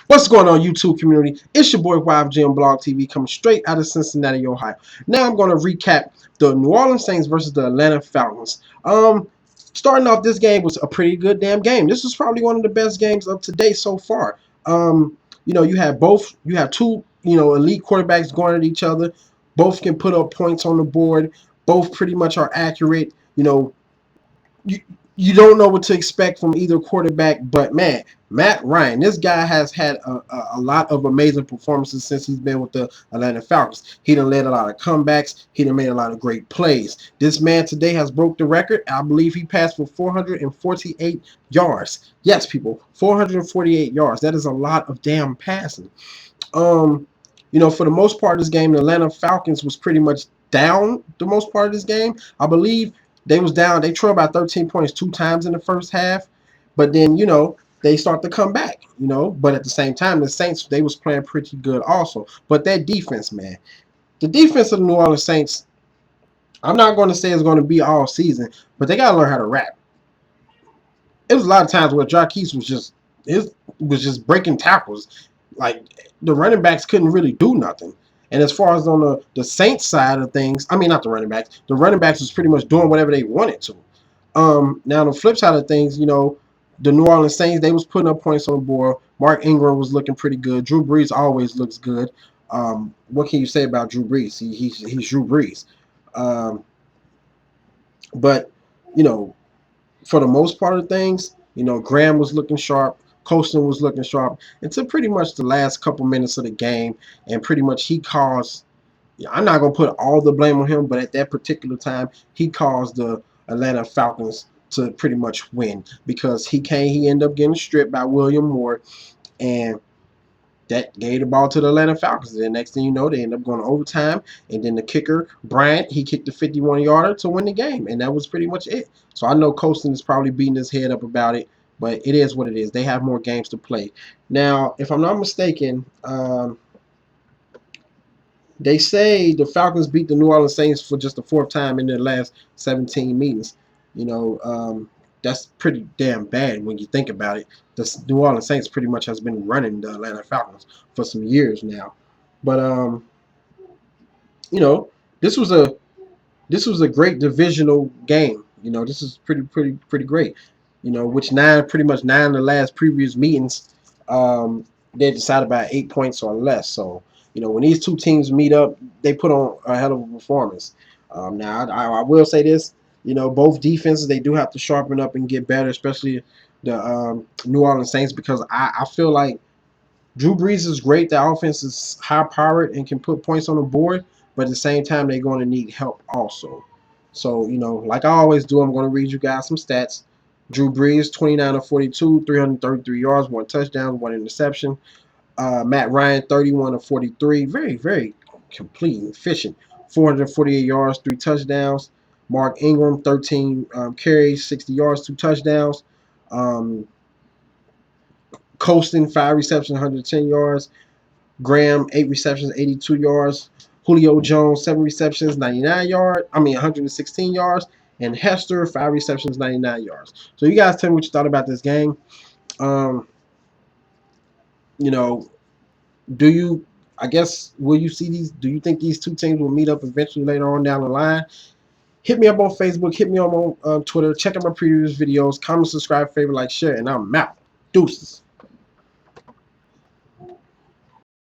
What's going on, YouTube community? It's your boy YfgmBlogTv coming straight out of Cincinnati, Ohio. Now I'm going to recap the New Orleans Saints versus the Atlanta Falcons. Starting off, this game was a pretty good damn game. This was probably one of the best games up to date so far. You have two, elite quarterbacks going at each other. Both can put up points on the board. Both pretty much are accurate. You, you don't know what to expect from either quarterback, but man, Matt Ryan, this guy has had a lot of amazing performances since he's been with the Atlanta Falcons. He done led a lot of comebacks. He done made a lot of great plays. This man today has broke the record. I believe he passed for 448 yards. Yes, people, 448 yards. That is a lot of damn passing. For the most part of this game, the Atlanta Falcons was pretty much down the most part of this game. I believe they was down. They trailed by 13 points 2 times in the first half, but then they start to come back. But at the same time, the Saints, they was playing pretty good also. But that defense, man, the defense of the New Orleans Saints, I'm not going to say it's going to be all season, but they got to learn how to rap. It was a lot of times where Jarquez was just breaking tackles. Like, the running backs couldn't really do nothing. And as far as on the Saints side of things, I mean, not the running backs. The running backs was pretty much doing whatever they wanted to. Now, on the flip side of things, the New Orleans Saints, they was putting up points on the board. Mark Ingram was looking pretty good. Drew Brees always looks good. What can you say about Drew Brees? He's Drew Brees. But, for the most part of things, Graham was looking sharp. Colston was looking sharp until pretty much the last couple minutes of the game, and pretty much he caused. I'm not gonna put all the blame on him, but at that particular time, he caused the Atlanta Falcons to pretty much win because he ended up getting stripped by William Moore, and that gave the ball to the Atlanta Falcons. And the next thing you know, they end up going to overtime. And then the kicker, Bryant, he kicked the 51-yarder to win the game. And that was pretty much it. So I know Colston is probably beating his head up about it. But it is what it is. They have more games to play. Now, if I'm not mistaken, they say the Falcons beat the New Orleans Saints for just the fourth time in their last 17 meetings. That's pretty damn bad when you think about it. The New Orleans Saints pretty much has been running the Atlanta Falcons for some years now. But this was a great divisional game. This is pretty great. Which pretty much nine of the last previous meetings, they decided by 8 points or less. So when these two teams meet up, they put on a hell of a performance. Now I will say this. Both defenses, they do have to sharpen up and get better, especially the New Orleans Saints, because I feel like Drew Brees is great. The offense is high-powered and can put points on the board, but at the same time, they're going to need help also. So, like I always do, I'm going to read you guys some stats. Drew Brees, 29 of 42, 333 yards, 1 touchdown, 1 interception. Matt Ryan, 31 of 43, very, very complete and efficient. 448 yards, 3 touchdowns. Mark Ingram, 13 carries, 60 yards, 2 touchdowns. Colston, 5 receptions, 110 yards. Graham, 8 receptions, 82 yards. Julio Jones, 7 receptions, 116 yards. And Hester, 5 receptions, 99 yards. So you guys tell me what you thought about this game. Will you see these? Do you think these two teams will meet up eventually later on down the line? Hit me up on Facebook. Hit me up on Twitter. Check out my previous videos. Comment, subscribe, favorite, like, share, and I'm out. Deuces.